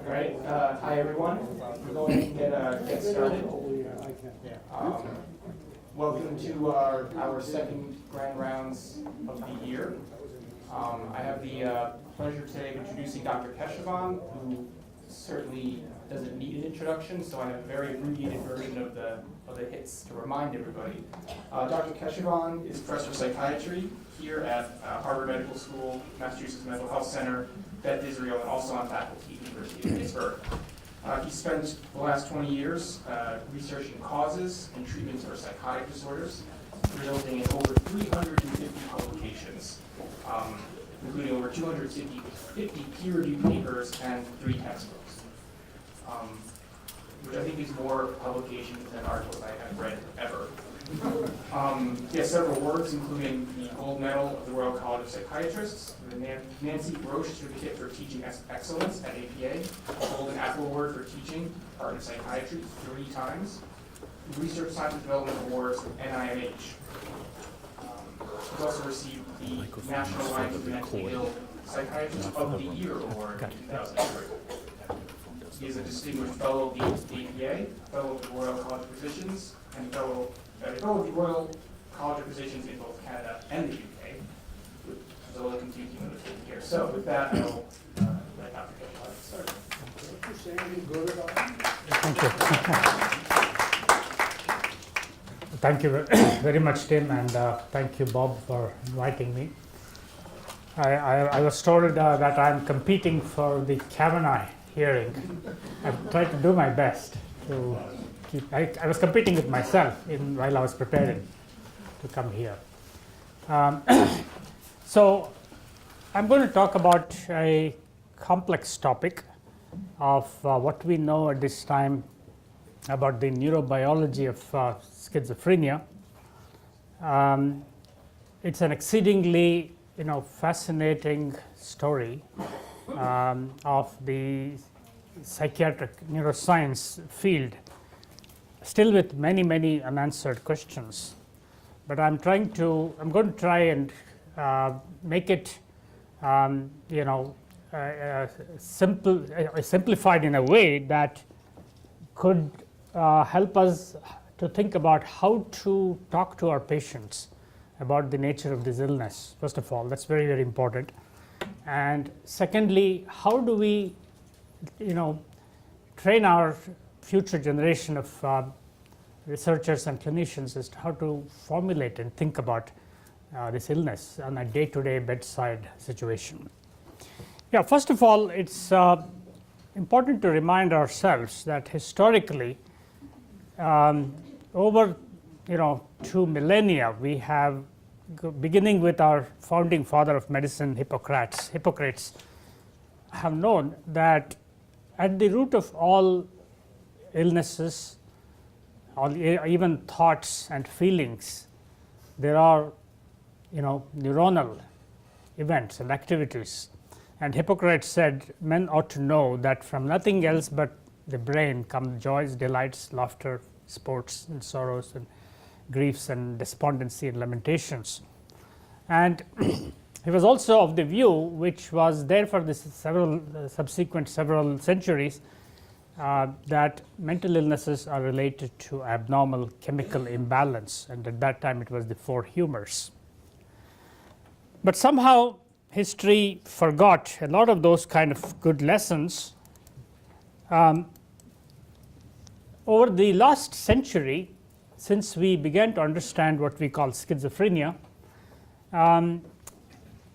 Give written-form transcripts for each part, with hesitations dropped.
All right. Hi, everyone. We're going to get started. Welcome to our second grand rounds of the year. I have the pleasure today of introducing Dr. Keshavan, who certainly doesn't need an introduction, so I have a very abbreviated version of the hits to remind everybody. Dr. Keshavan is professor of psychiatry here at Harvard Medical School, Massachusetts Mental Health Center, Beth Israel, and also on faculty at the University of Pittsburgh. He spent the last 20 years researching causes and treatments for psychotic disorders, resulting in over 350 publications, including over 250 peer-reviewed papers and 3 textbooks, which I think is more publications than articles I have read ever. He has several awards, including the Gold Medal of the Royal College of Psychiatrists, the Nancy Roche Certificate for Teaching Excellence at APA, the Golden Apple Award for Teaching Art in Psychiatry 3 times, Research Science and Development Awards from NIMH. He's also received the National Alliance of Mentally Ill Psychiatrist of the Year Award in 2003. He is a distinguished fellow of the APA, fellow of the Royal College of Physicians, and fellow of the Royal College of Physicians in both Canada and the UK, with a little confusing when it's taken care. So with that, I will let Dr. Keshavan start. Thank you very much, Tim, and thank you, Bob, for inviting me. I was told that I'm competing for the Kavanaugh hearing. I've tried to do my best to keep. I was competing with myself while I was preparing to come here. So I'm going to talk about a complex topic of what we know at this time about the neurobiology of schizophrenia. It's an exceedingly fascinating story of the psychiatric neuroscience field, still with many unanswered questions. But I'm going to try and make it simplified in a way that could help us to think about how to talk to our patients about the nature of this illness. First of all, that's very important. And secondly, how do we train our future generation of researchers and clinicians as to how to formulate and think about this illness on a day-to-day bedside situation. Yeah, first of all, it's important to remind ourselves that historically, over 2 millennia, we have, beginning with our founding father of medicine, Hippocrates, have known that at the root of all illnesses, even thoughts and feelings, there are neuronal events and activities. And Hippocrates said men ought to know that from nothing else but the brain come joys, delights, laughter, sports, and sorrows, and griefs, and despondency, and lamentations. And he was also of the view, which was there for the subsequent several centuries, that mental illnesses are related to abnormal chemical imbalance, and at that time it was the 4 humors. But somehow history forgot a lot of those kind of good lessons. Over the last century, since we began to understand what we call schizophrenia,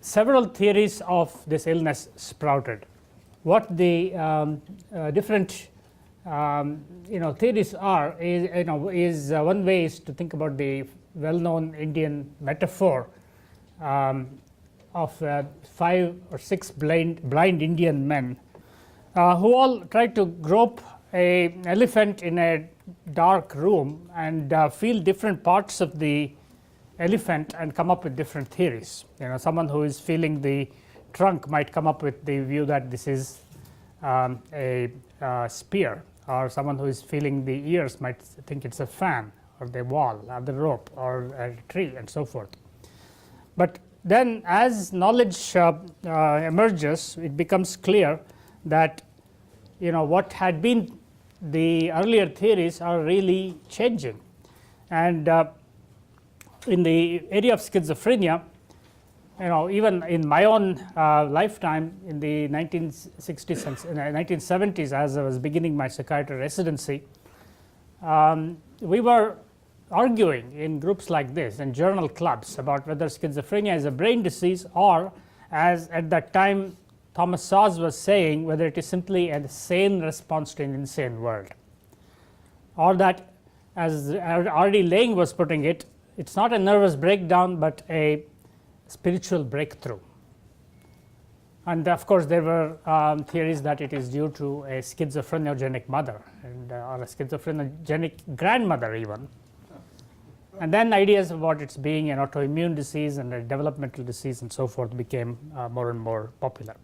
several theories of this illness sprouted. What the different theories are is one way is to think about the well-known Indian metaphor of 5 or 6 blind Indian men who all tried to grope an elephant in a dark room and feel different parts of the elephant and come up with different theories. Someone who is feeling the trunk might come up with the view that this is a spear, or someone who is feeling the ears might think it's a fan, or the wall, or the rope, or a tree, and so forth. But then as knowledge emerges, it becomes clear that what had been the earlier theories are really changing. And in the area of schizophrenia, even in my own lifetime in the 1960s and 1970s, as I was beginning my psychiatry residency, we were arguing in groups like this and journal clubs about whether schizophrenia is a brain disease, or, as at that time Thomas Szasz was saying, whether it is simply a sane response to an insane world, or that, as R.D. Laing was putting it, it's not a nervous breakdown but a spiritual breakthrough. And of course there were theories that it is due to a schizophreniogenic mother and or a schizophreniogenic grandmother even. And then ideas about its being an autoimmune disease and a developmental disease and so forth became more and more popular.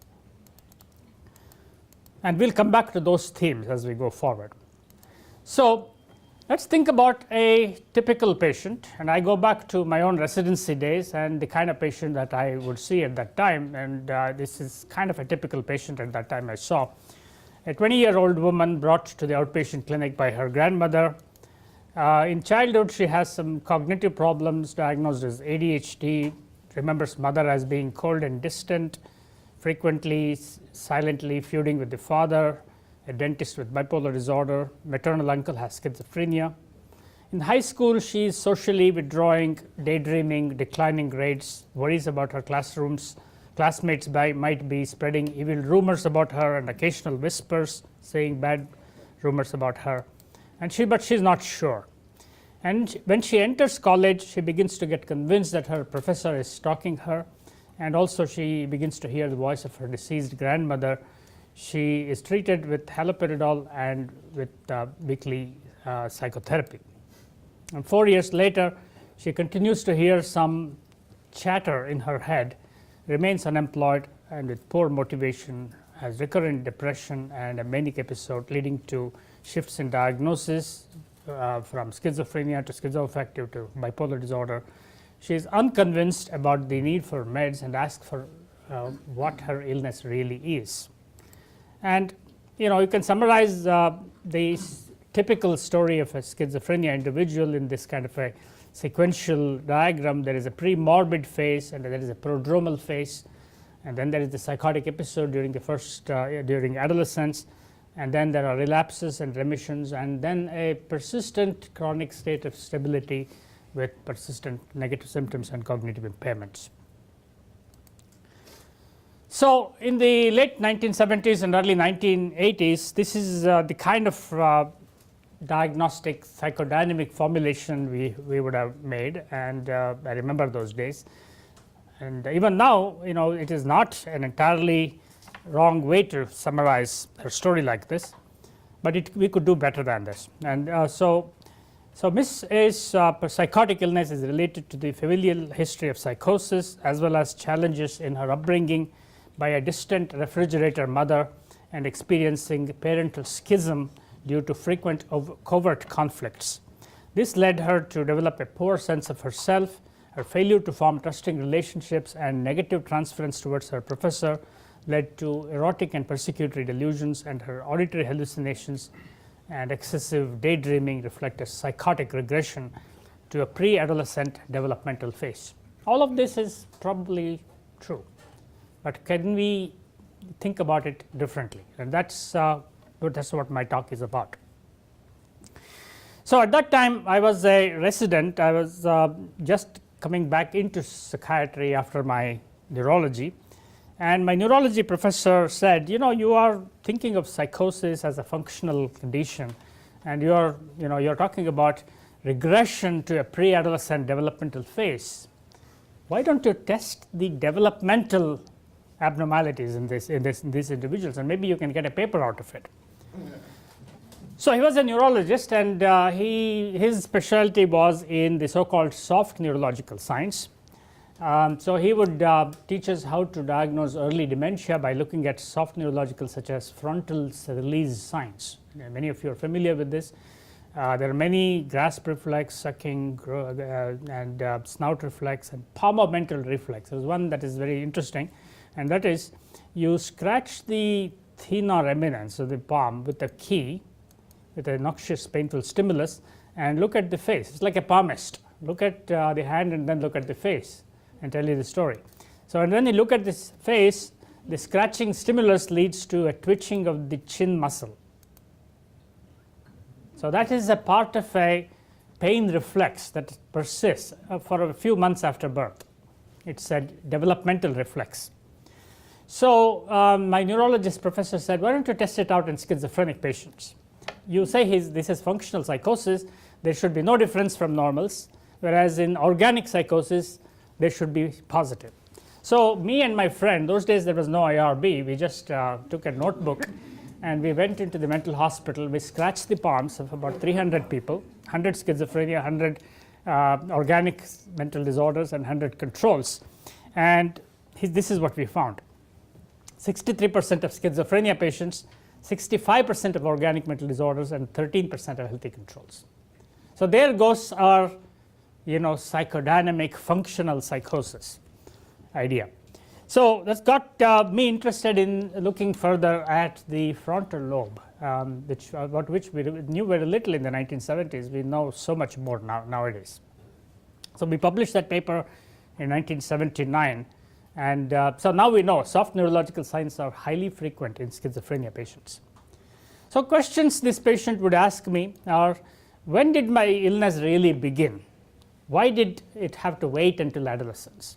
And we'll come back to those themes as we go forward. So let's think about a typical patient, and I go back to my own residency days and the kind of patient that I would see at that time, and this is kind of a typical patient at that time I saw. A 20-year-old woman brought to the outpatient clinic by her grandmother. In childhood, she has some cognitive problems, diagnosed as ADHD, remembers mother as being cold and distant, frequently silently feuding with the father, a dentist with bipolar disorder, maternal uncle has schizophrenia. In high school, she is socially withdrawing, daydreaming, declining grades, worries about her classmates might be spreading evil rumors about her, and occasional whispers saying bad rumors about her. But she's not sure. And when she enters college, she begins to get convinced that her professor is stalking her, and also she begins to hear the voice of her deceased grandmother. She is treated with haloperidol and with weekly psychotherapy. And 4 years later, she continues to hear some chatter in her head, remains unemployed and with poor motivation, has recurrent depression and a manic episode, leading to shifts in diagnosis from schizophrenia to schizoaffective to bipolar disorder. She is unconvinced about the need for meds and asks for what her illness really is. And you can summarize the typical story of a schizophrenia individual in this kind of a sequential diagram. There is a pre-morbid phase, and there is a prodromal phase, and then there is the psychotic episode during during adolescence, and then there are relapses and remissions, and then a persistent chronic state of stability with persistent negative symptoms and cognitive impairments. So in the late 1970s and early 1980s, this is the kind of diagnostic psychodynamic formulation we would have made, and I remember those days. And even now, it is not an entirely wrong way to summarize her story like this, but we could do better than this. And so Miss A's psychotic illness is related to the familial history of psychosis, as well as challenges in her upbringing by a distant refrigerator mother and experiencing parental schism due to frequent covert conflicts. This led her to develop a poor sense of herself. Her failure to form trusting relationships and negative transference towards her professor led to erotic and persecutory delusions, and her auditory hallucinations and excessive daydreaming reflect a psychotic regression to a pre-adolescent developmental phase. All of this is probably true, but can we think about it differently? And that's what my talk is about. So at that time, I was a resident. I was just coming back into psychiatry after my neurology. And my neurology professor said, you are thinking of psychosis as a functional condition, and you're talking about regression to a pre-adolescent developmental phase. Why don't you test the developmental abnormalities in these individuals, and maybe you can get a paper out of it. So he was a neurologist, and his specialty was in the so-called soft neurological signs. So he would teach us how to diagnose early dementia by looking at soft neurological such as frontal release signs. Many of you are familiar with this. There are many grasp reflex, sucking, and snout reflex, and palmomental reflex. There is one that is very interesting, and that is you scratch the thenar eminence of the palm with a key, with a noxious, painful stimulus, and look at the face. It's like a palmist. Look at the hand and then look at the face and tell you the story. So, and when you look at this face, the scratching stimulus leads to a twitching of the chin muscle. So, that is a part of a pain reflex that persists for a few months after birth. It's a developmental reflex. So, my neurologist professor said, why don't you test it out in schizophrenic patients? You say this is functional psychosis, there should be no difference from normals, whereas in organic psychosis, there should be positive. So, me and my friend, those days there was no IRB, we just took a notebook and we went into the mental hospital. We scratched the palms of about 300 people, 100 schizophrenia, 100 organic mental disorders, and 100 controls. And this is what we found. 63% of schizophrenia patients, 65% of organic mental disorders, and 13% of healthy controls. So there goes our, psychodynamic functional psychosis idea. So that's got me interested in looking further at the frontal lobe, about which we knew very little in the 1970s. We know so much more nowadays. So we published that paper in 1979. And so now we know soft neurological signs are highly frequent in schizophrenia patients. So questions this patient would ask me are, when did my illness really begin? Why did it have to wait until adolescence?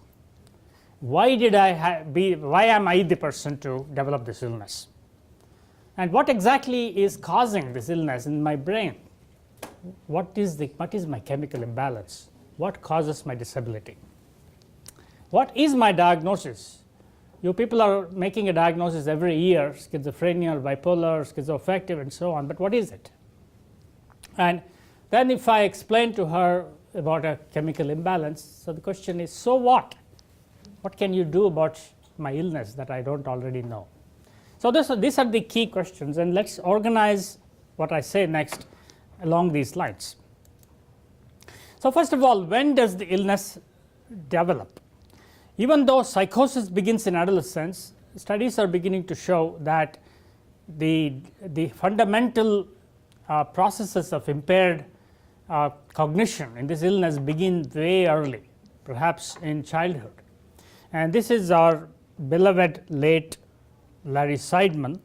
Why am I the person to develop this illness? And what exactly is causing this illness in my brain? What is my chemical imbalance? What causes my disability? What is my diagnosis? You people are making a diagnosis every year, schizophrenia, bipolar, schizoaffective, and so on, but what is it? And then if I explain to her about a chemical imbalance, so the question is, so what? What can you do about my illness that I don't already know? So these are the key questions, and let's organize what I say next along these lines. So first of all, when does the illness develop? Even though psychosis begins in adolescence, studies are beginning to show that the fundamental processes of impaired cognition in this illness begin way early, perhaps in childhood. And this is our beloved late Larry Seidman.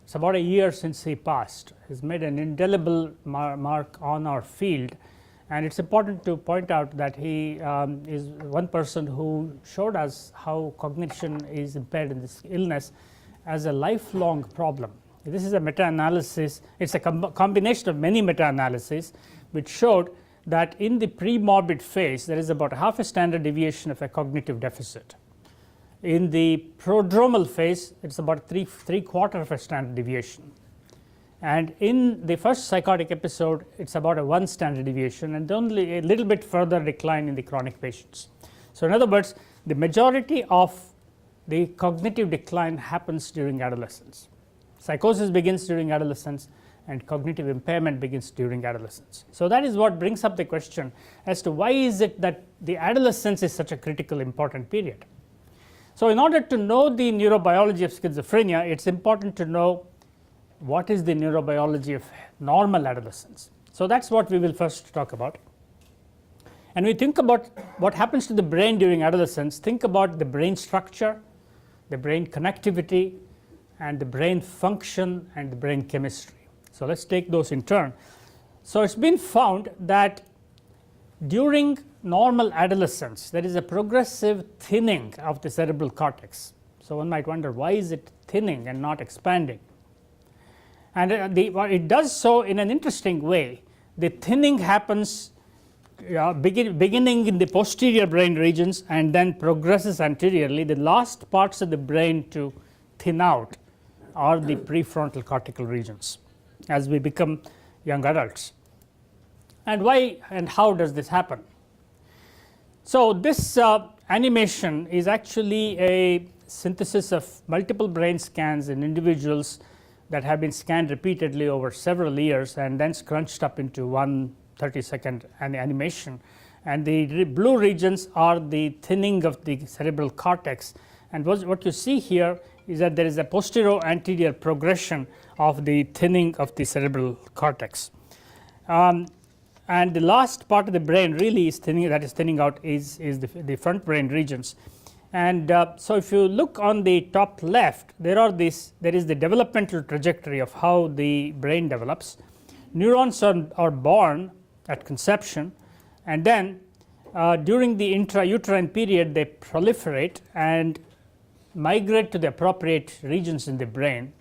It's about a year since he passed. He's made an indelible mark on our field. And it's important to point out that he is one person who showed us how cognition is impaired in this illness as a lifelong problem. This is a meta-analysis. It's a combination of many meta-analyses which showed that in the pre-morbid phase, there is about half a standard deviation of a cognitive deficit. In the prodromal phase, it's about three-quarter of a standard deviation. And in the first psychotic episode, it's about a 1 standard deviation, and only a little bit further decline in the chronic patients. So in other words, the majority of the cognitive decline happens during adolescence. Psychosis begins during adolescence, and cognitive impairment begins during adolescence. So that is what brings up the question as to why is it that the adolescence is such a critical, important period. So in order to know the neurobiology of schizophrenia, it's important to know what is the neurobiology of normal adolescence. So that's what we will first talk about. And we think about what happens to the brain during adolescence. Think about the brain structure, the brain connectivity, and the brain function and the brain chemistry. So let's take those in turn. So it's been found that during normal adolescence, there is a progressive thinning of the cerebral cortex. So one might wonder, why is it thinning and not expanding? And it does so in an interesting way. The thinning happens beginning in the posterior brain regions and then progresses anteriorly. The last parts of the brain to thin out are the prefrontal cortical regions as we become young adults. And why and how does this happen? So this animation is actually a synthesis of multiple brain scans in individuals that have been scanned repeatedly over several years and then scrunched up into one 30-second animation. And the blue regions are the thinning of the cerebral cortex. And what you see here is that there is a posterior-anterior progression of the thinning of the cerebral cortex. And the last part of the brain really is thinning, that is thinning out, is the front brain regions. And so if you look on the top left, there is the developmental trajectory of how the brain develops. Neurons are born at conception, and then during the intrauterine period they proliferate and migrate to the appropriate regions in the brain,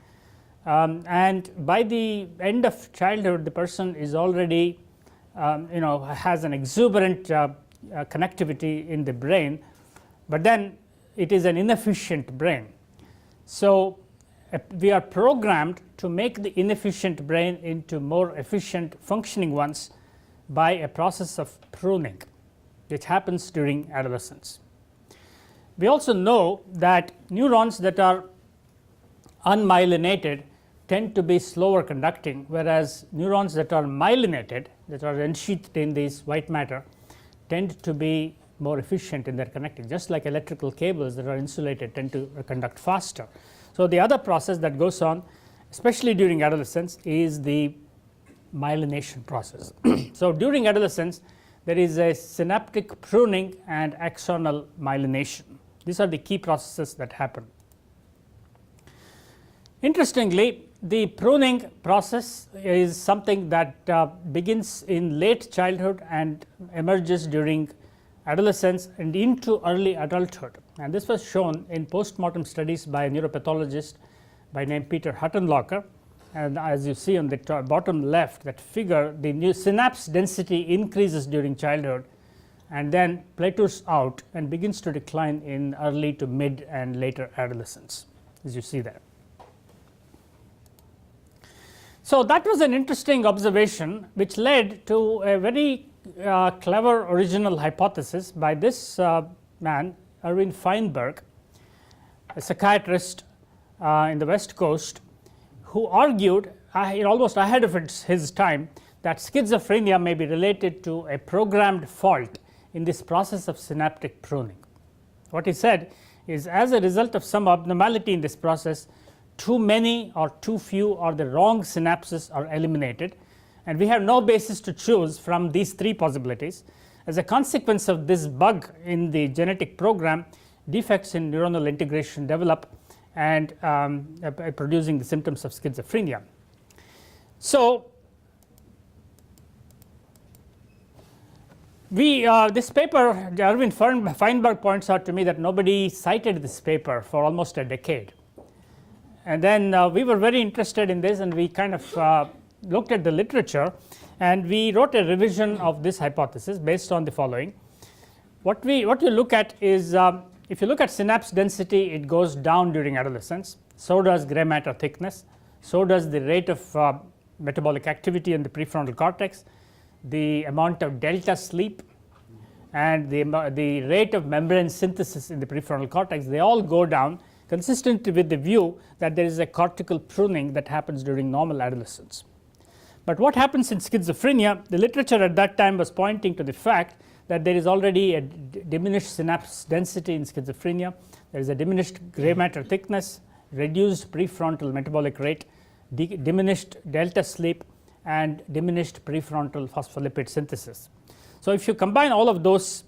and by the end of childhood the person is already has an exuberant connectivity in the brain, but then it is an inefficient brain. So we are programmed to make the inefficient brain into more efficient functioning ones by a process of pruning, which happens during adolescence. We also know that neurons that are unmyelinated tend to be slower conducting, whereas neurons that are myelinated, that are ensheathed in this white matter, tend to be more efficient in their connecting, just like electrical cables that are insulated tend to conduct faster. So the other process that goes on, especially during adolescence, is the myelination process. So during adolescence there is a synaptic pruning and axonal myelination. These are the key processes that happen. Interestingly, the pruning process is something that begins in late childhood and emerges during adolescence and into early adulthood, and this was shown in post-mortem studies by a neuropathologist by name Peter Huttenlocher. And as you see on the bottom left, that figure, the new synapse density increases during childhood and then plateaus out and begins to decline in early to mid and later adolescence, as you see there. So that was an interesting observation which led to a very clever original hypothesis by this man, Erwin Feinberg, a psychiatrist in the West Coast, who argued almost ahead of his time that schizophrenia may be related to a programmed fault in this process of synaptic pruning. What he said is, as a result of some abnormality in this process, too many or too few or the wrong synapses are eliminated, and we have no basis to choose from these three possibilities. As a consequence of this bug in the genetic program, defects in neuronal integration develop and producing the symptoms of schizophrenia. So this paper, Erwin Feinberg points out to me that nobody cited this paper for almost a decade, and then we were very interested in this, and we kind of looked at the literature, and we wrote a revision of this hypothesis based on the following. What you look at is, if you look at synapse density, it goes down during adolescence, so does gray matter thickness, so does the rate of metabolic activity in the prefrontal cortex, the amount of delta sleep, and the rate of membrane synthesis in the prefrontal cortex. They all go down, consistent with the view that there is a cortical pruning that happens during normal adolescence. But what happens in schizophrenia, the literature at that time was pointing to the fact that there is already a diminished synapse density in schizophrenia, there is a diminished gray matter thickness, reduced prefrontal metabolic rate, diminished delta sleep, and diminished prefrontal phospholipid synthesis. So if you combine all of those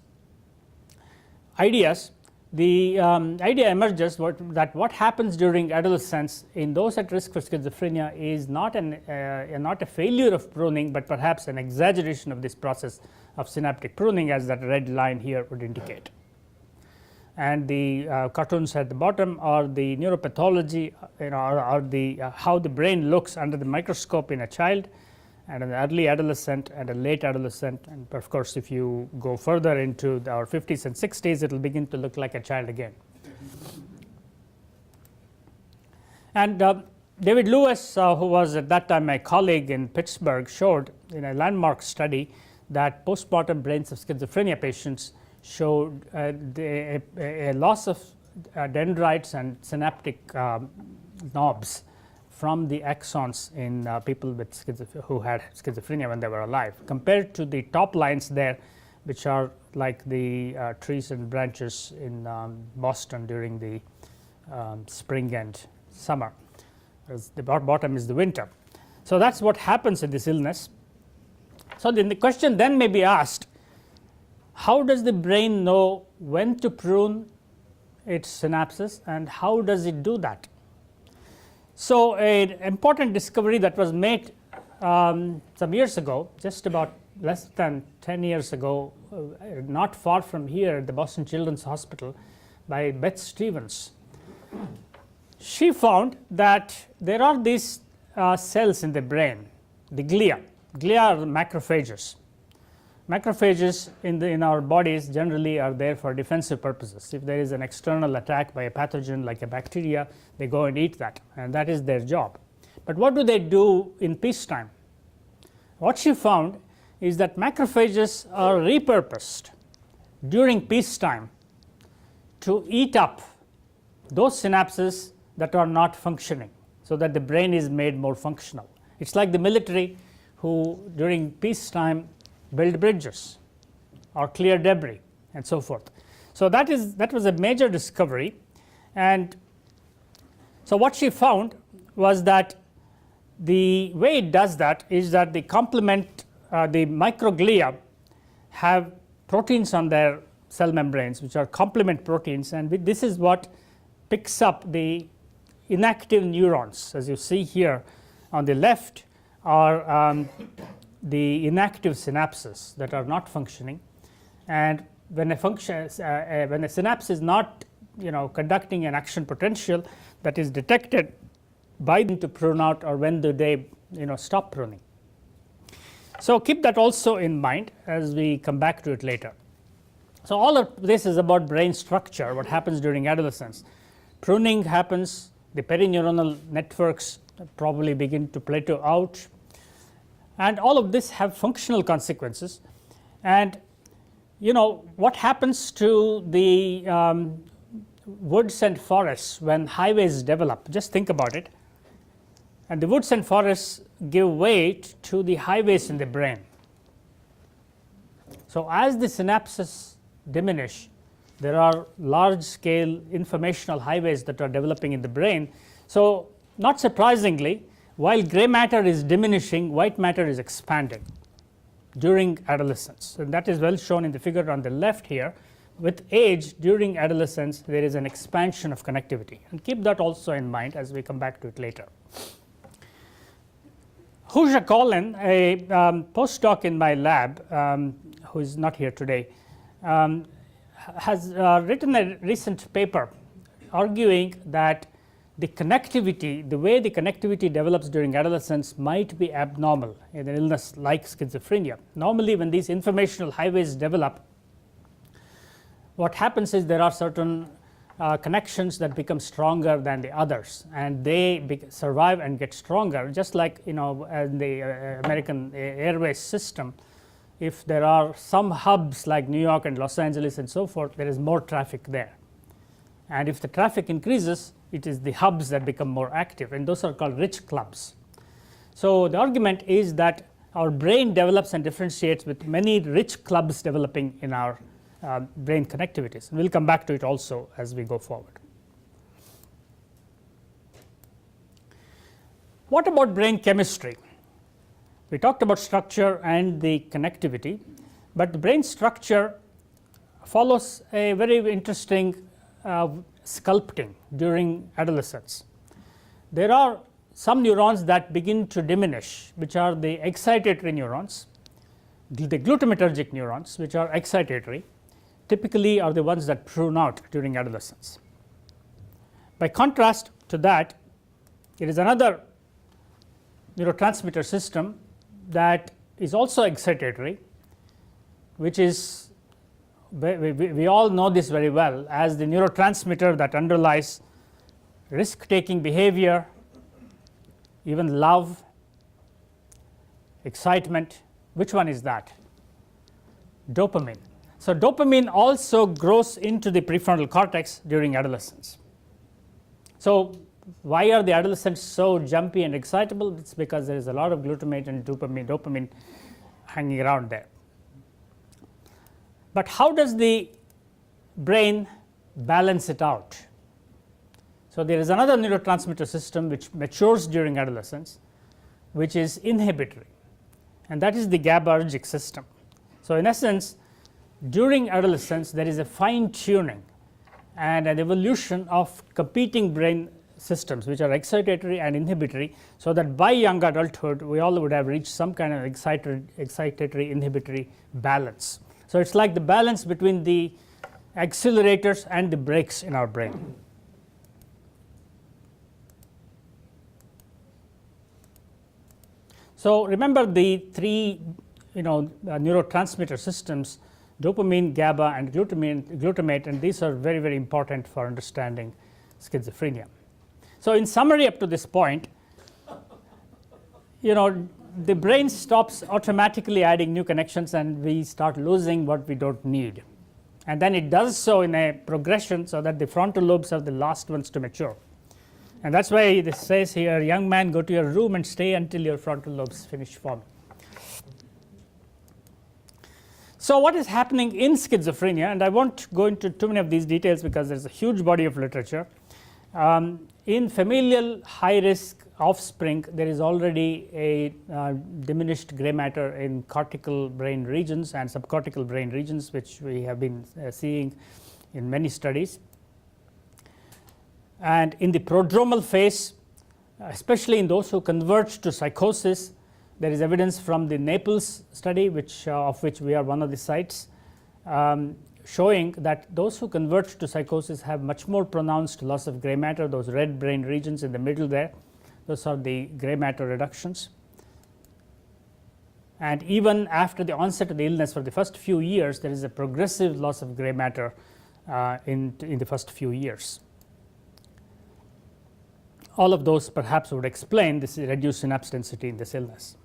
ideas, the idea emerges that what happens during adolescence in those at risk for schizophrenia is not a failure of pruning, but perhaps an exaggeration of this process of synaptic pruning, as that red line here would indicate. And the cartoons at the bottom are the neuropathology, or the how the brain looks under the microscope in a child, and an early adolescent and a late adolescent, and of course if you go further into our 50s and 60s, it will begin to look like a child again. And David Lewis, who was at that time my colleague in Pittsburgh, showed in a landmark study that postmortem brains of schizophrenia patients showed a loss of dendrites and synaptic knobs from the axons in people with who had schizophrenia when they were alive, compared to the top lines there, which are like the trees and branches in Boston during the spring and summer, whereas the bottom is the winter. So that's what happens in this illness. So then the question then may be asked, how does the brain know when to prune its synapses and how does it do that? So an important discovery that was made some years ago, just about less than 10 years ago, not far from here at the Boston Children's Hospital by Beth Stevens. She found that there are these cells in the brain, the glia. Glia are macrophages. Macrophages in our bodies generally are there for defensive purposes. If there is an external attack by a pathogen like a bacteria, they go and eat that, and that is their job. But what do they do in peacetime? What she found is that macrophages are repurposed during peacetime to eat up those synapses that are not functioning, so that the brain is made more functional. It's like the military who during peacetime build bridges or clear debris and so forth. So that was a major discovery, and so what she found was that the way it does that is that the microglia have proteins on their cell membranes which are complement proteins, and this is what picks up the inactive neurons. As you see here on the left are the inactive synapses that are not functioning, and when a synapse is not conducting an action potential, that is detected by them to prune out, or when do they stop pruning. So keep that also in mind as we come back to it later. So all of this is about brain structure, what happens during adolescence. Pruning happens, the perineuronal networks probably begin to plateau out, and all of this have functional consequences. And what happens to the woods and forests when highways develop? Just think about it. And the woods and forests give weight to the highways in the brain. So as the synapses diminish, there are large scale informational highways that are developing in the brain. So not surprisingly, while gray matter is diminishing, white matter is expanding during adolescence, and that is well shown in the figure on the left here. With age during adolescence, there is an expansion of connectivity, and keep that also in mind as we come back to it later. Hooja Collin, a postdoc in my lab, who is not here today, has written a recent paper arguing that the way the connectivity develops during adolescence might be abnormal in an illness like schizophrenia. Normally, when these informational highways develop, what happens is there are certain connections that become stronger than the others, and they survive and get stronger, just like in the American airways system. If there are some hubs like New York and Los Angeles and so forth, there is more traffic there, and if the traffic increases, it is the hubs that become more active, and those are called rich clubs. So the argument is that our brain develops and differentiates with many rich clubs developing in our brain connectivities, and we'll come back to it also as we go forward. What about brain chemistry? We talked about structure and the connectivity, but the brain structure follows a very interesting sculpting during adolescence. There are some neurons that begin to diminish, which are the excitatory neurons. The glutamatergic neurons, which are excitatory, typically are the ones that prune out during adolescence. By contrast to that, there is another neurotransmitter system that is also excitatory, which is, we all know this very well as the neurotransmitter that underlies risk-taking behavior, even love, excitement. Which one is that? Dopamine. So dopamine also grows into the prefrontal cortex during adolescence. So why are the adolescents so jumpy and excitable? It's because there is a lot of glutamate and dopamine hanging around there. But how does the brain balance it out? So, there is another neurotransmitter system which matures during adolescence, which is inhibitory, and that is the GABAergic system. So, in essence, during adolescence there is a fine tuning and an evolution of competing brain systems which are excitatory and inhibitory, so that by young adulthood we all would have reached some kind of excitatory inhibitory balance. So, it is like the balance between the accelerators and the brakes in our brain. So, remember the three neurotransmitter systems: dopamine, GABA, and glutamate, and these are very, very important for understanding schizophrenia. So, in summary, up to this point, the brain stops automatically adding new connections and we start losing what we don't need, and then it does so in a progression, so that the frontal lobes are the last ones to mature. And that is why this says here, young man, go to your room and stay until your frontal lobes finish forming. So, what is happening in schizophrenia, and I won't go into too many of these details because there is a huge body of literature. In familial high risk offspring, there is already a diminished gray matter in cortical brain regions and subcortical brain regions, which we have been seeing in many studies. And in the prodromal phase, especially in those who converge to psychosis, there is evidence from the Naples study, of which we are one of the sites, showing that those who converge to psychosis have much more pronounced loss of gray matter. Those red brain regions in the middle there, those are the gray matter reductions. And even after the onset of the illness, for the first few years, there is a progressive loss of gray matter in the first few years. All of those perhaps would explain this reduced synapse density in this illness.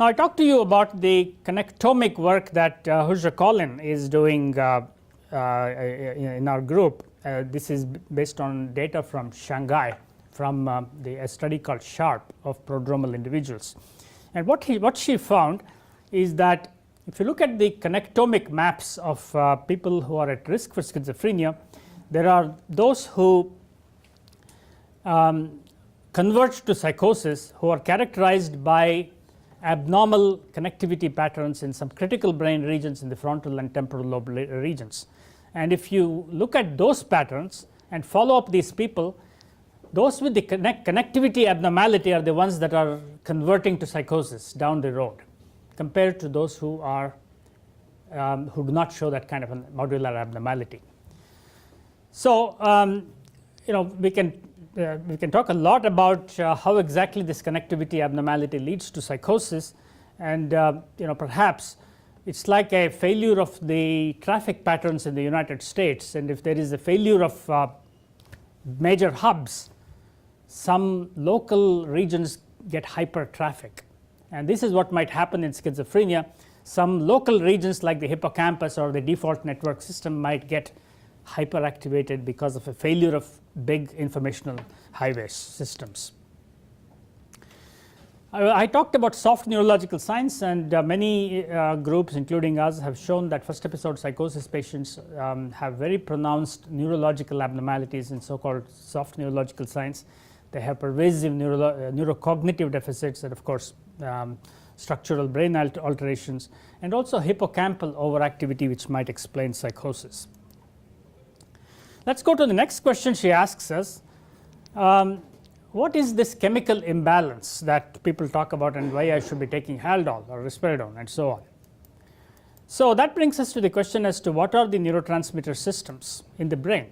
Now, I talked to you about the connectomic work that Hujra Collin is doing in our group. This is based on data from Shanghai, from a study called SHARP of prodromal individuals. And what she found is that if you look at the connectomic maps of people who are at risk for schizophrenia, there are those who converge to psychosis who are characterized by abnormal connectivity patterns in some critical brain regions in the frontal and temporal lobe regions. And if you look at those patterns and follow up these people, those with the connectivity abnormality are the ones that are converting to psychosis down the road, compared to those who do not show that kind of a modular abnormality. So, we can talk a lot about how exactly this connectivity abnormality leads to psychosis, and perhaps it's like a failure of the traffic patterns in the United States, and if there is a failure of major hubs, some local regions get hyper traffic, and this is what might happen in schizophrenia. Some local regions like the hippocampus or the default network system might get hyperactivated because of a failure of big informational highways systems. I talked about soft neurological signs, and many groups, including us, have shown that first episode psychosis patients have very pronounced neurological abnormalities in so-called soft neurological signs. They have pervasive neurocognitive deficits, and of course structural brain alterations, and also hippocampal overactivity, which might explain psychosis. Let's go to the next question. She asks us, what is this chemical imbalance that people talk about, and why I should be taking Haldol or risperidone and so on. So that brings us to the question as to what are the neurotransmitter systems in the brain.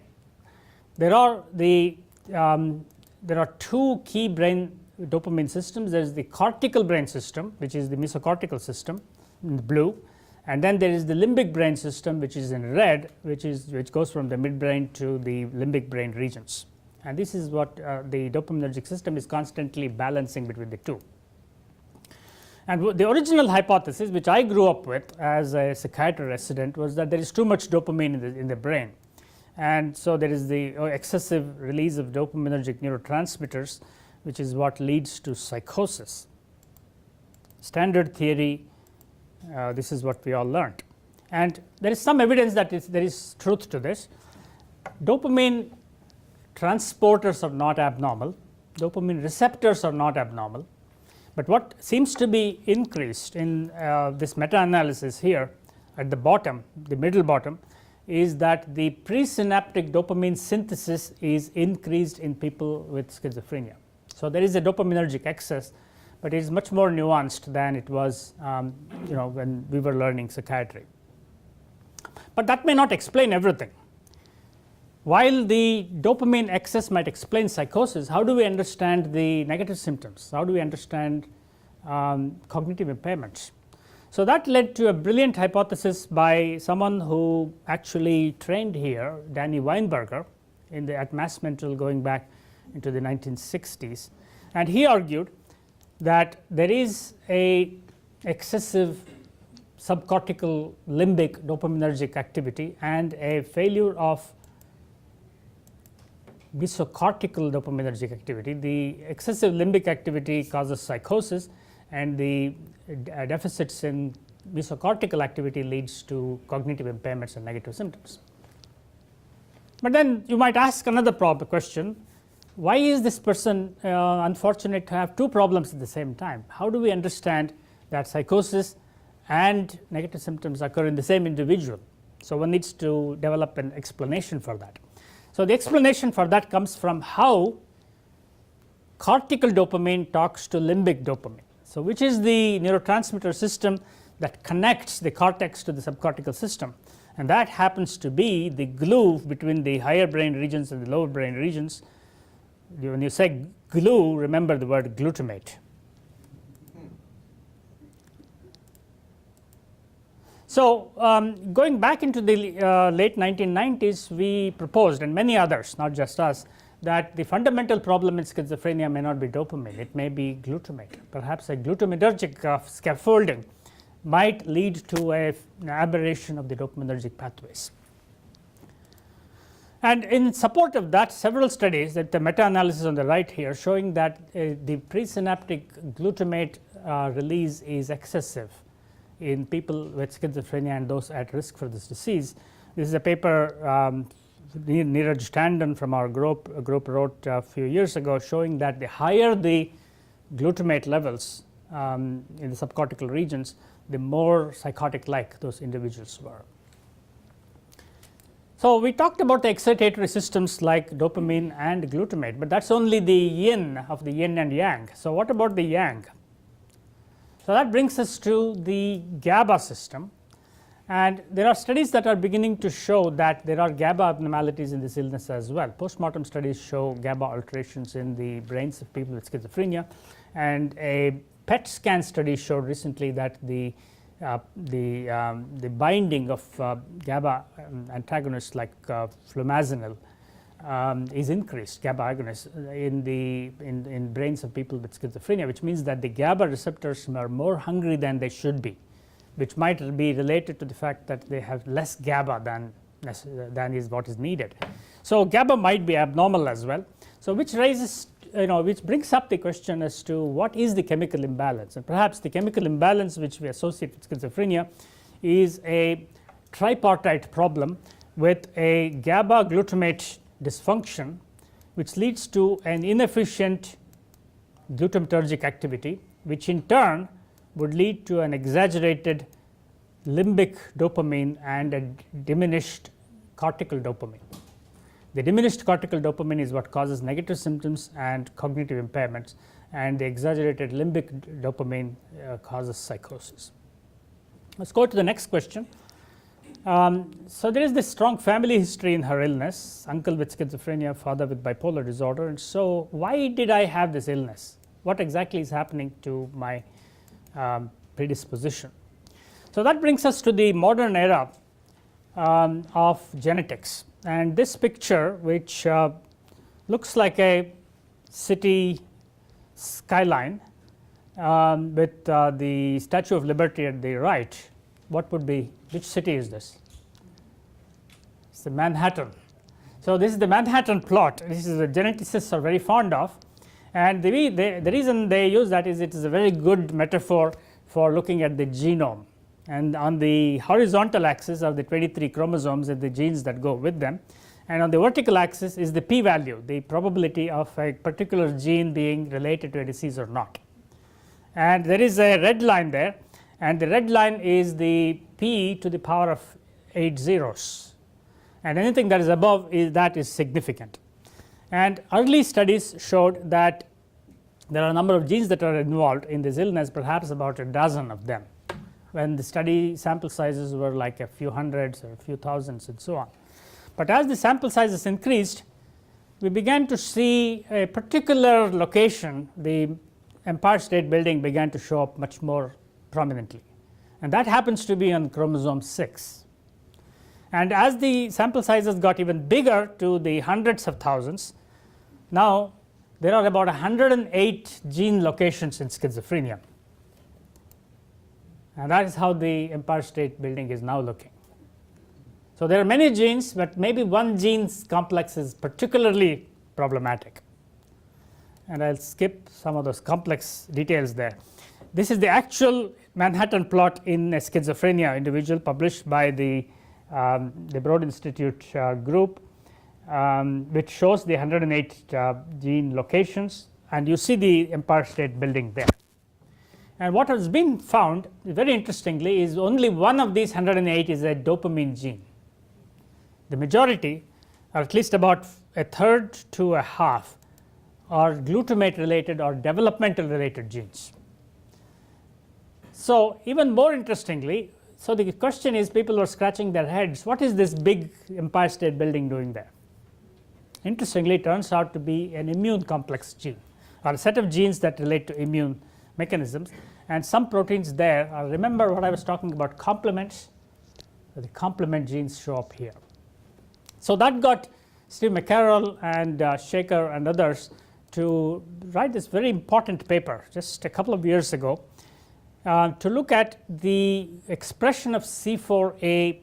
There are two key brain dopamine systems. There is the cortical brain system, which is the mesocortical system in the blue, and then there is the limbic brain system, which is in red, which goes from the midbrain to the limbic brain regions. And this is what the dopaminergic system is constantly balancing between the two. And the original hypothesis, which I grew up with as a psychiatry resident, was that there is too much dopamine in the brain, and so there is the excessive release of dopaminergic neurotransmitters, which is what leads to psychosis. Standard theory. This is what we all learned, and there is some evidence that there is truth to this. Dopamine transporters are not abnormal, dopamine receptors are not abnormal, but what seems to be increased in this meta-analysis here at the bottom, the middle bottom, is that the presynaptic dopamine synthesis is increased in people with schizophrenia. So, there is a dopaminergic excess, but it is much more nuanced than it was when we were learning psychiatry. But that may not explain everything. While the dopamine excess might explain psychosis, how do we understand the negative symptoms? How do we understand cognitive impairments? So, that led to a brilliant hypothesis by someone who actually trained here, Danny Weinberger, at Mass Mental going back into the 1960s, and he argued that there is a excessive subcortical limbic dopaminergic activity and a failure of mesocortical dopaminergic activity. The excessive limbic activity causes psychosis, and the deficits in mesocortical activity leads to cognitive impairments and negative symptoms. But then you might ask another question: why is this person unfortunate to have two problems at the same time? How do we understand that psychosis and negative symptoms occur in the same individual? So, one needs to develop an explanation for that. So, the explanation for that comes from how cortical dopamine talks to limbic dopamine. So, which is the neurotransmitter system that connects the cortex to the subcortical system, and that happens to be the glue between the higher brain regions and the lower brain regions. When you say glue, remember the word glutamate. So, going back into the late 1990s, we proposed, and many others, not just us, that the fundamental problem in schizophrenia may not be dopamine, it may be glutamate. Perhaps a glutaminergic scaffolding might lead to an aberration of the dopaminergic pathways. And in support of that, several studies, that the meta-analysis on the right here, showing that the presynaptic glutamate release is excessive in people with schizophrenia and those at risk for this disease. This is a paper Neeraj Tandon from our group wrote a few years ago, showing that the higher the glutamate levels in the subcortical regions, the more psychotic-like those individuals were. So, we talked about the excitatory systems like dopamine and glutamate, but that is only the yin of the yin and yang. So, what about the yang? So, that brings us to the GABA system, and there are studies that are beginning to show that there are GABA abnormalities in this illness as well. Postmortem studies show GABA alterations in the brains of people with schizophrenia, and a PET scan study showed recently that the binding of GABA antagonists like flumazenil is increased, GABA agonists in brains of people with schizophrenia, which means that the GABA receptors are more hungry than they should be, which might be related to the fact that they have less GABA than is what is needed. So, GABA might be abnormal as well. So, which raises which brings up the question as to what is the chemical imbalance, and perhaps the chemical imbalance which we associate with schizophrenia is a tripartite problem with a GABA glutamate dysfunction, which leads to an inefficient glutamatergic activity, which in turn would lead to an exaggerated limbic dopamine and a diminished cortical dopamine. The diminished cortical dopamine is what causes negative symptoms and cognitive impairments, and the exaggerated limbic dopamine causes psychosis. Let's go to the next question. So, there is this strong family history in her illness, uncle with schizophrenia, father with bipolar disorder, and so why did I have this illness? What exactly is happening to my predisposition? So, that brings us to the modern era of genetics. And this picture, which looks like a city skyline with the Statue of Liberty at the right, what would be, which city is this? It's the Manhattan. So, this is the Manhattan plot. This is what geneticists are very fond of, and the reason they use that is it is a very good metaphor for looking at the genome. And on the horizontal axis are the 23 chromosomes and the genes that go with them, and on the vertical axis is the p-value, the probability of a particular gene being related to a disease or not. And there is a red line there, and the red line is the p to the power of 8 zeros, and anything that is above that is significant. And early studies showed that there are a number of genes that are involved in this illness, perhaps about a dozen of them, when the study sample sizes were like a few hundreds or a few thousands and so on. But as the sample sizes increased, we began to see a particular location, the Empire State Building, began to show up much more prominently, and that happens to be on chromosome 6. And as the sample sizes got even bigger to the hundreds of thousands, now there are about 108 gene locations in schizophrenia, and that is how the Empire State Building is now looking. So there are many genes, but maybe one gene complex is particularly problematic, and I'll skip some of those complex details there. This is the actual Manhattan plot in a schizophrenia individual, published by the Broad Institute group, which shows the 108 gene locations, and you see the Empire State Building there. And what has been found, very interestingly, is only one of these 108 is a dopamine gene. The majority, or at least about a third to a half, are glutamate related or developmental related genes. So even more interestingly, so the question is, people were scratching their heads, what is this big Empire State Building doing there? Interestingly, it turns out to be an immune complex gene, or a set of genes that relate to immune mechanisms, and some proteins there are, remember what I was talking about, complements, so the complement genes show up here. So that got Steve McCarroll and Shaker and others to write this very important paper just a couple of years ago, to look at the expression of C4a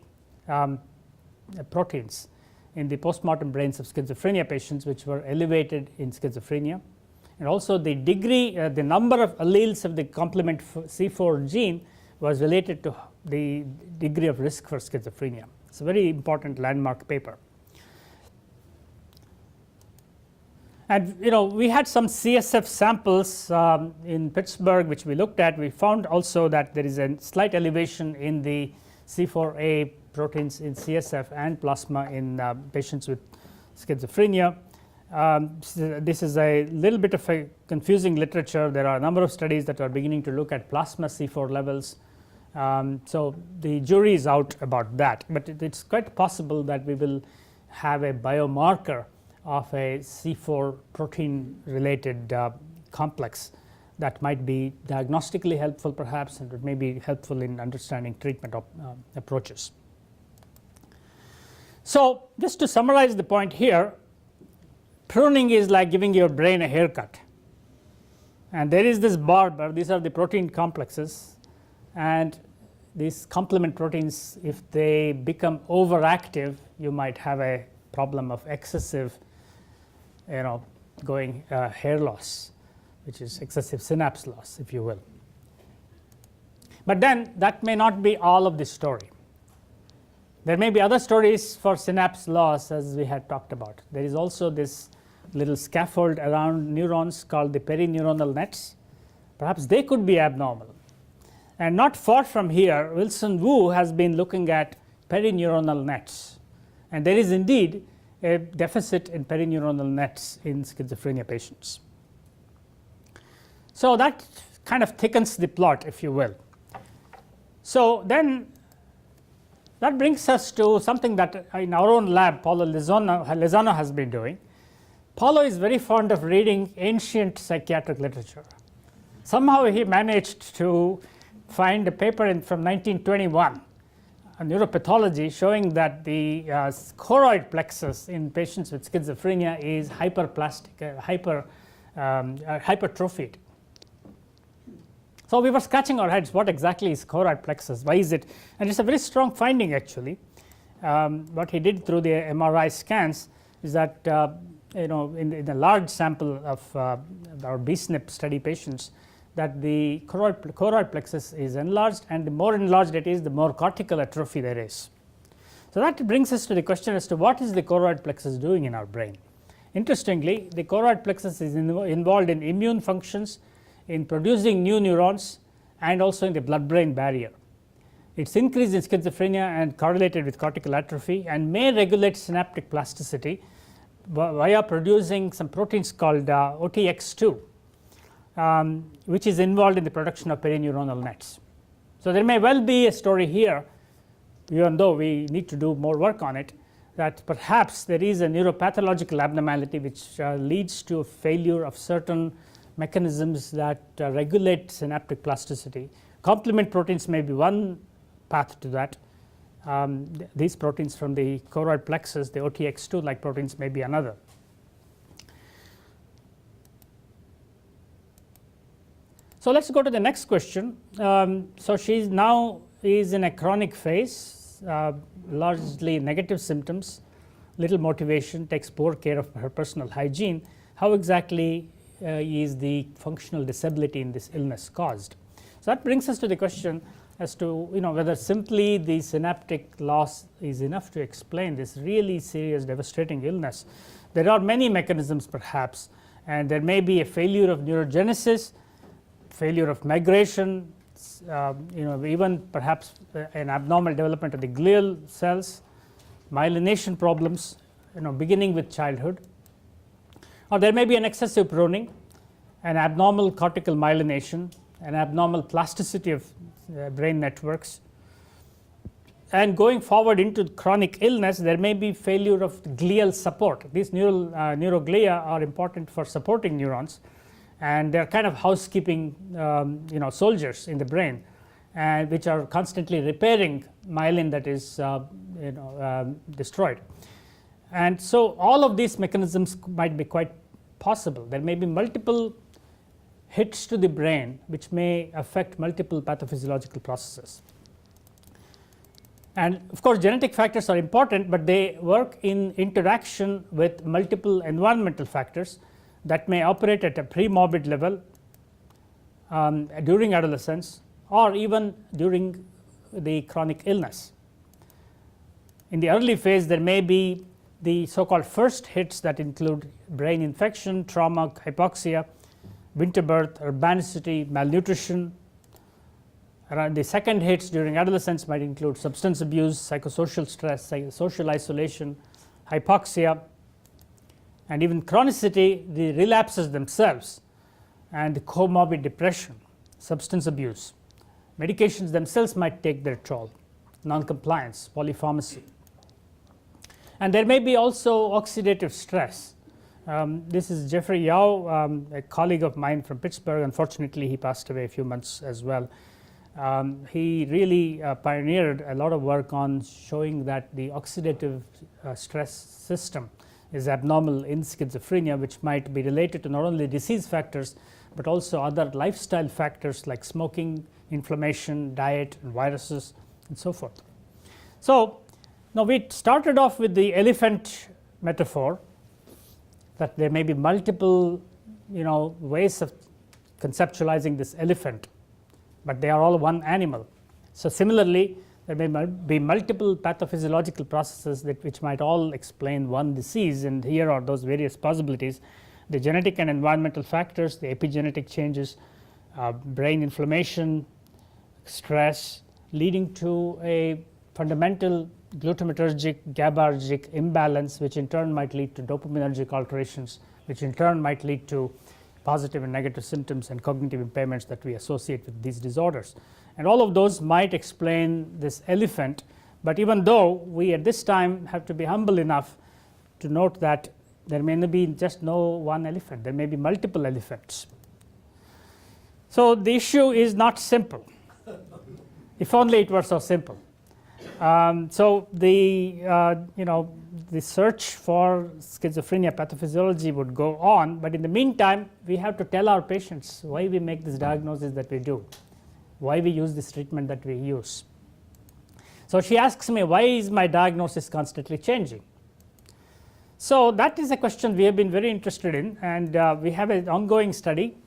proteins in the postmortem brains of schizophrenia patients, which were elevated in schizophrenia, and also the degree, the number of alleles of the complement C4 gene was related to the degree of risk for schizophrenia. It's a very important landmark paper. And we had some CSF samples in Pittsburgh which we looked at. We found also that there is a slight elevation in the C4a proteins in CSF and plasma in patients with schizophrenia. This is a little bit of a confusing literature. There are a number of studies that are beginning to look at plasma C4 levels. So the jury is out about that, but it's quite possible that we will have a biomarker of a C4 protein related complex that might be diagnostically helpful perhaps, and it may be helpful in understanding treatment approaches. So just to summarize the point here, pruning is like giving your brain a haircut, and there is this barber. These are the protein complexes, and these complement proteins, if they become overactive, you might have a problem of excessive going hair loss, which is excessive synapse loss, if you will. But then that may not be all of the story. There may be other stories for synapse loss, as we had talked about. There is also this little scaffold around neurons called the perineuronal nets. Perhaps they could be abnormal. And not far from here, Wilson Wu has been looking at perineuronal nets, and there is indeed a deficit in perineuronal nets in schizophrenia patients. So that kind of thickens the plot, if you will. So then that brings us to something that in our own lab, Paulo Lezano has been doing. Paulo is very fond of reading ancient psychiatric literature. Somehow he managed to find a paper from 1921, neuropathology, showing that the choroid plexus in patients with schizophrenia is hyperplastic, hypertrophied. So we were scratching our heads, what exactly is choroid plexus? Why is it? And it's a very strong finding actually. What he did through the MRI scans is that in a large sample of our BSNP study patients, that the choroid plexus is enlarged, and the more enlarged it is, the more cortical atrophy there is. So that brings us to the question as to what is the choroid plexus doing in our brain. Interestingly, the choroid plexus is involved in immune functions, in producing new neurons, and also in the blood-brain barrier. It's increased in schizophrenia and correlated with cortical atrophy, and may regulate synaptic plasticity via producing some proteins called OTX2, which is involved in the production of perineuronal nets. So there may well be a story here, even though we need to do more work on it, that perhaps there is a neuropathological abnormality which leads to a failure of certain mechanisms that regulate synaptic plasticity. Complement proteins may be one path to that. These proteins from the choroid plexus, the OTX2 like proteins, may be another. So let's go to the next question. So she now is in a chronic phase, largely negative symptoms, little motivation, takes poor care of her personal hygiene. How exactly is the functional disability in this illness caused? So that brings us to the question as to whether simply the synaptic loss is enough to explain this really serious, devastating illness. There are many mechanisms perhaps, and there may be a failure of neurogenesis, failure of migration, even perhaps an abnormal development of the glial cells, myelination problems, beginning with childhood, or there may be an excessive pruning, an abnormal cortical myelination, an abnormal plasticity of brain networks, and going forward into chronic illness, there may be failure of glial support. These neuroglia are important for supporting neurons, and they're kind of housekeeping soldiers in the brain, and which are constantly repairing myelin that is destroyed. And so all of these mechanisms might be quite possible. There may be multiple hits to the brain which may affect multiple pathophysiological processes. And of course genetic factors are important, but they work in interaction with multiple environmental factors that may operate at a pre-morbid level during adolescence or even during the chronic illness. In the early phase, there may be the so-called first hits that include brain infection, trauma, hypoxia, winter birth, urbanicity, malnutrition. The second hits during adolescence might include substance abuse, psychosocial stress, social isolation, hypoxia, and even chronicity, the relapses themselves, and the comorbid depression, substance abuse. Medications themselves might take their toll, non-compliance, polypharmacy. And there may be also oxidative stress. This is Jeffrey Yao, a colleague of mine from Pittsburgh. Unfortunately, he passed away a few months as well. He really pioneered a lot of work on showing that the oxidative stress system is abnormal in schizophrenia, which might be related to not only disease factors but also other lifestyle factors like smoking, inflammation, diet, and viruses, and so forth. So now we started off with the elephant metaphor, that there may be multiple ways of conceptualizing this elephant, but they are all one animal. So similarly, there may be multiple pathophysiological processes which might all explain one disease, and here are those various possibilities: the genetic and environmental factors, the epigenetic changes, brain inflammation, stress, leading to a fundamental glutamatergic, GABAergic imbalance, which in turn might lead to dopaminergic alterations, which in turn might lead to positive and negative symptoms and cognitive impairments that we associate with these disorders. And all of those might explain this elephant, but even though we at this time have to be humble enough to note that there may be just no one elephant, there may be multiple elephants. So the issue is not simple. If only it were so simple. So the search for schizophrenia pathophysiology would go on, but in the meantime we have to tell our patients why we make this diagnosis that we do, why we use this treatment that we use. So she asks me, why is my diagnosis constantly changing? So that is a question we have been very interested in, and we have an ongoing study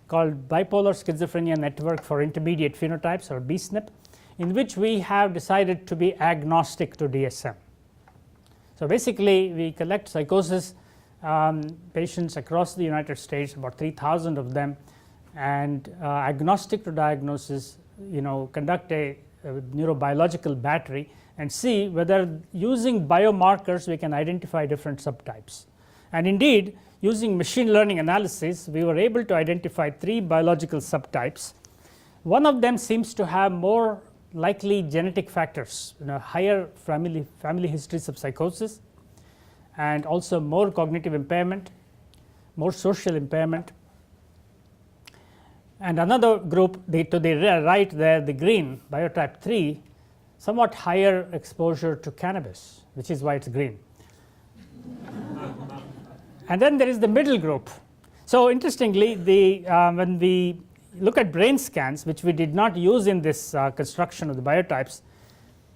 called Bipolar Schizophrenia Network for Intermediate Phenotypes, or BSNP, in which we have decided to be agnostic to DSM. So, basically we collect psychosis patients across the United States, about 3,000 of them, and agnostic to diagnosis, conduct a neurobiological battery and see whether using biomarkers we can identify different subtypes. And indeed, using machine learning analysis, we were able to identify 3 biological subtypes. One of them seems to have more likely genetic factors, higher family histories of psychosis, and also more cognitive impairment, more social impairment. And another group, to the right there, the green, biotype 3, somewhat higher exposure to cannabis, which is why it's green. And then there is the middle group. So, interestingly, when we look at brain scans, which we did not use in this construction of the biotypes,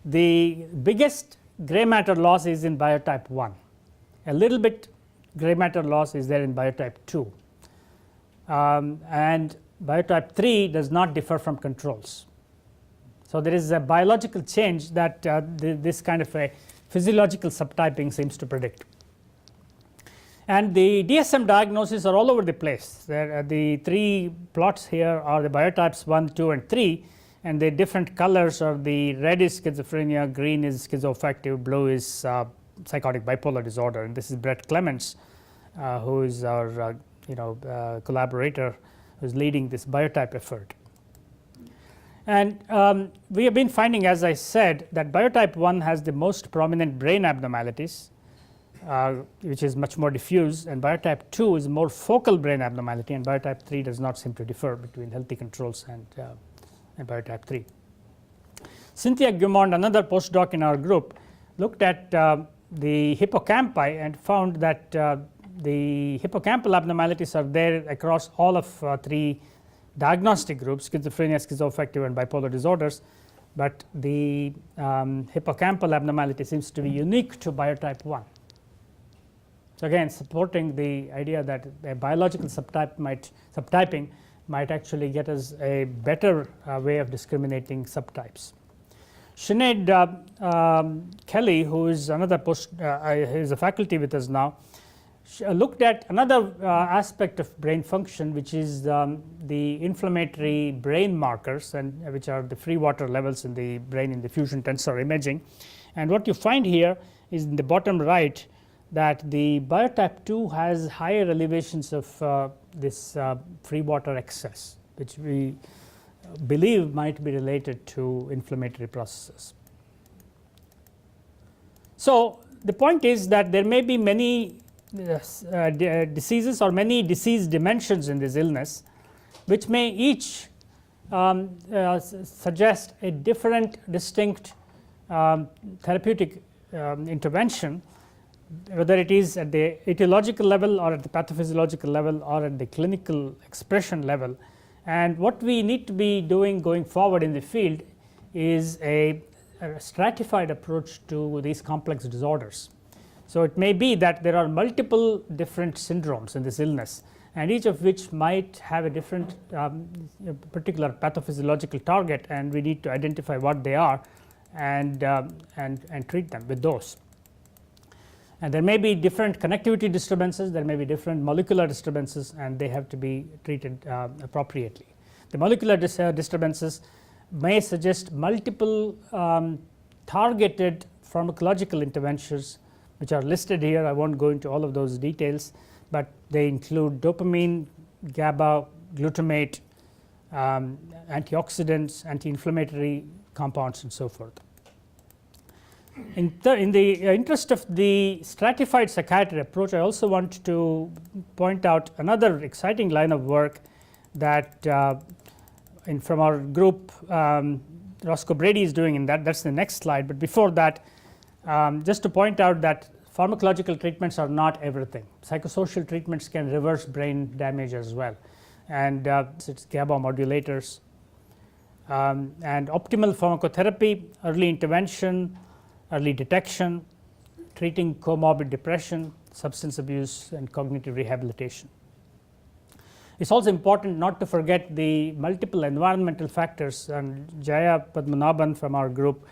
the biggest gray matter loss is in biotype 1. A little bit gray matter loss is there in biotype 2. And biotype 3 does not differ from controls. So, there is a biological change that this kind of a physiological subtyping seems to predict. And the DSM diagnoses are all over the place. The 3 plots here are the biotypes 1, 2 and 3, and the different colors are the red is schizophrenia, green is schizoaffective, blue is psychotic bipolar disorder. And this is Brett Clements, who is our collaborator who is leading this biotype effort. And we have been finding, as I said, that biotype 1 has the most prominent brain abnormalities, which is much more diffuse, and biotype 2 is more focal brain abnormality, and biotype 3 does not seem to differ between healthy controls and biotype 3. Cynthia Guimond, another postdoc in our group, looked at the hippocampi and found that the hippocampal abnormalities are there across all of 3 diagnostic groups, schizophrenia, schizoaffective and bipolar disorders, but the hippocampal abnormality seems to be unique to biotype 1. So, again supporting the idea that a biological subtyping might actually get us a better way of discriminating subtypes. Sinead Kelly, who is another is a faculty with us now, looked at another aspect of brain function, which is the inflammatory brain markers, and which are the free water levels in the brain in the fusion tensor imaging. And what you find here is in the bottom right that the biotype 2 has higher elevations of this free water excess, which we believe might be related to inflammatory processes. So, the point is that there may be many diseases or many disease dimensions in this illness, which may each suggest a different distinct therapeutic intervention, whether it is at the etiological level or at the pathophysiological level or at the clinical expression level. And what we need to be doing going forward in the field is a stratified approach to these complex disorders. So, it may be that there are multiple different syndromes in this illness, and each of which might have a different particular pathophysiological target, and we need to identify what they are and treat them with those. And there may be different connectivity disturbances, there may be different molecular disturbances, and they have to be treated appropriately. The molecular disturbances may suggest multiple targeted pharmacological interventions, which are listed here. I won't go into all of those details, but they include dopamine, GABA, glutamate, antioxidants, anti-inflammatory compounds and so forth. In the interest of the stratified psychiatry approach, I also want to point out another exciting line of work that from our group Roscoe Brady is doing, in that's the next slide. But before that, just to point out that pharmacological treatments are not everything. Psychosocial treatments can reverse brain damage as well, and it's GABA modulators, and optimal pharmacotherapy, early intervention, early detection, treating comorbid depression, substance abuse and cognitive rehabilitation. It's also important not to forget the multiple environmental factors, and Jaya Padmanabhan from our group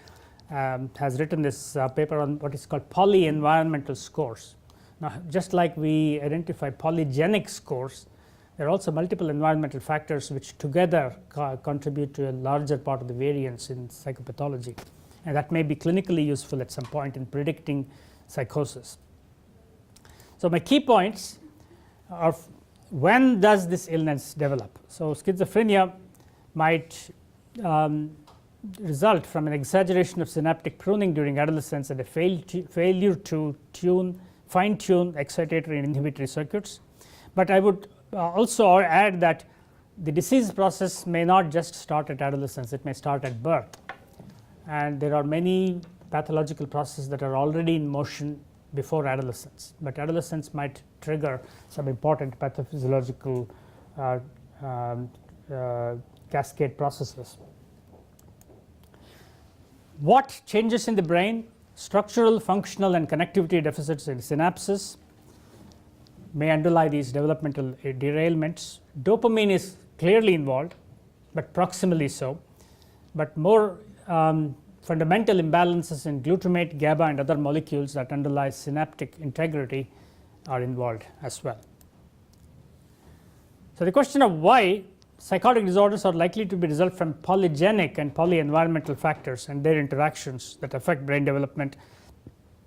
has written this paper on what is called poly-environmental scores. Now, just like we identify polygenic scores, there are also multiple environmental factors which together contribute to a larger part of the variance in psychopathology, and that may be clinically useful at some point in predicting psychosis. So my key points are: when does this illness develop? So schizophrenia might result from an exaggeration of synaptic pruning during adolescence and a failure to fine-tune excitatory and inhibitory circuits. But I would also add that the disease process may not just start at adolescence, it may start at birth. And there are many pathological processes that are already in motion before adolescence, but adolescence might trigger some important pathophysiological cascade processes. What changes in the brain? Structural, functional, and connectivity deficits in synapses may underlie these developmental derailments. Dopamine is clearly involved, but proximally so. But more fundamental imbalances in glutamate, GABA, and other molecules that underlie synaptic integrity are involved as well. So the question of why psychotic disorders are likely to be result from polygenic and poly-environmental factors and their interactions that affect brain development,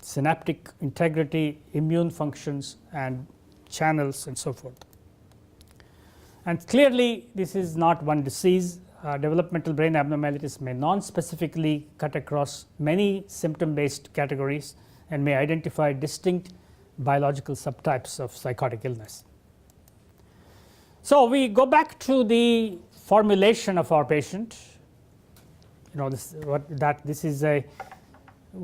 synaptic integrity, immune functions, and channels, and so forth. And clearly, this is not one disease. Developmental brain abnormalities may non-specifically cut across many symptom-based categories and may identify distinct biological subtypes of psychotic illness. So we go back to the formulation of our patient. This is a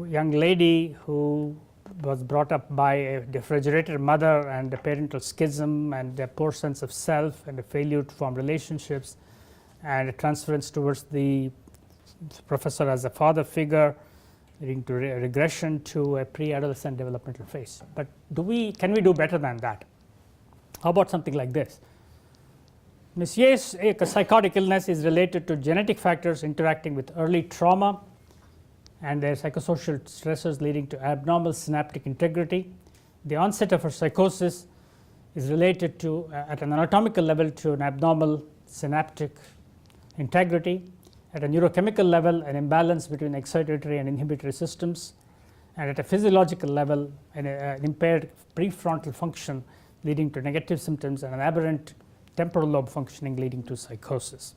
young lady who was brought up by a refrigerator mother and a parental schism and a poor sense of self and a failure to form relationships and a transference towards the professor as a father figure, leading to regression to a pre-adolescent developmental phase. But can we do better than that? How about something like this? Matcheri's psychotic illness is related to genetic factors interacting with early trauma and their psychosocial stressors leading to abnormal synaptic integrity. The onset of her psychosis is related to, at an anatomical level, to an abnormal synaptic integrity. At a neurochemical level, an imbalance between excitatory and inhibitory systems, and at a physiological level, an impaired prefrontal function leading to negative symptoms and an aberrant temporal lobe functioning leading to psychosis.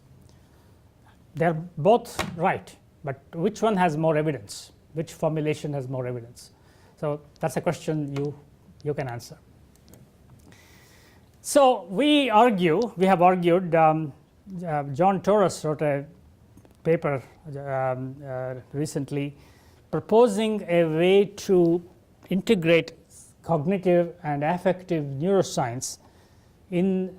They are both right, but which one has more evidence? Which formulation has more evidence? So that's a question you can answer. So we have argued, John Torres wrote a paper recently proposing a way to integrate cognitive and affective neuroscience in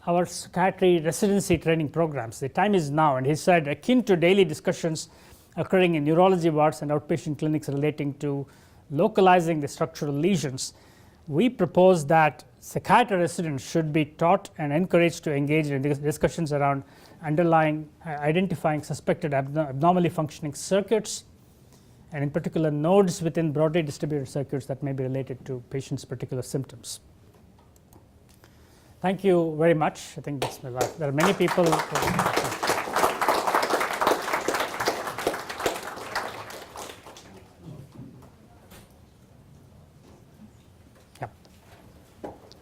our psychiatry residency training programs. The time is now, and he said, akin to daily discussions occurring in neurology wards and outpatient clinics relating to localizing the structural lesions, we propose that psychiatry residents should be taught and encouraged to engage in discussions around identifying suspected abnormally functioning circuits, and in particular nodes within broadly distributed circuits that may be related to patients' particular symptoms. Thank you very much. I think that's my life. There are many people.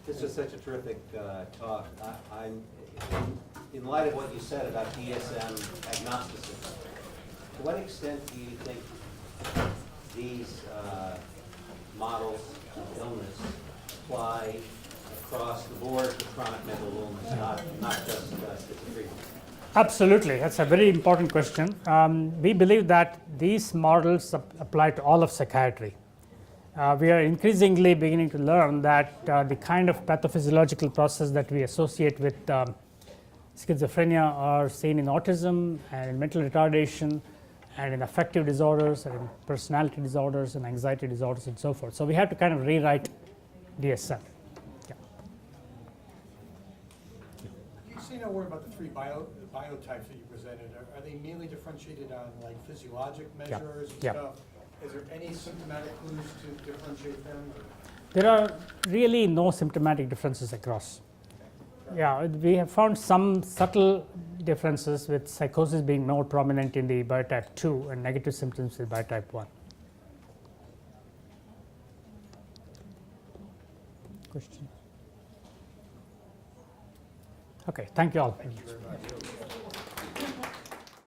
This was such a terrific talk. I'm in light of what you said about DSM agnosticism. To what extent do you think these models of illness apply across the board to chronic mental illness, not just schizophrenia? Absolutely. That's a very important question. We believe that these models apply to all of psychiatry. We are increasingly beginning to learn that the kind of pathophysiological process that we associate with schizophrenia are seen in autism and in mental retardation and in affective disorders and in personality disorders and anxiety disorders and so forth. So we have to kind of rewrite DSM. You say no word about the three biotypes that you presented, are they mainly differentiated on like physiologic Yeah. measures and Yeah. stuff? Is there any symptomatic clues to differentiate them? There are really no symptomatic differences across. Yeah, we have found some subtle differences with psychosis being more prominent in the biotype 2 and negative symptoms with biotype 1. Question? Okay, thank you all. Thank you very much.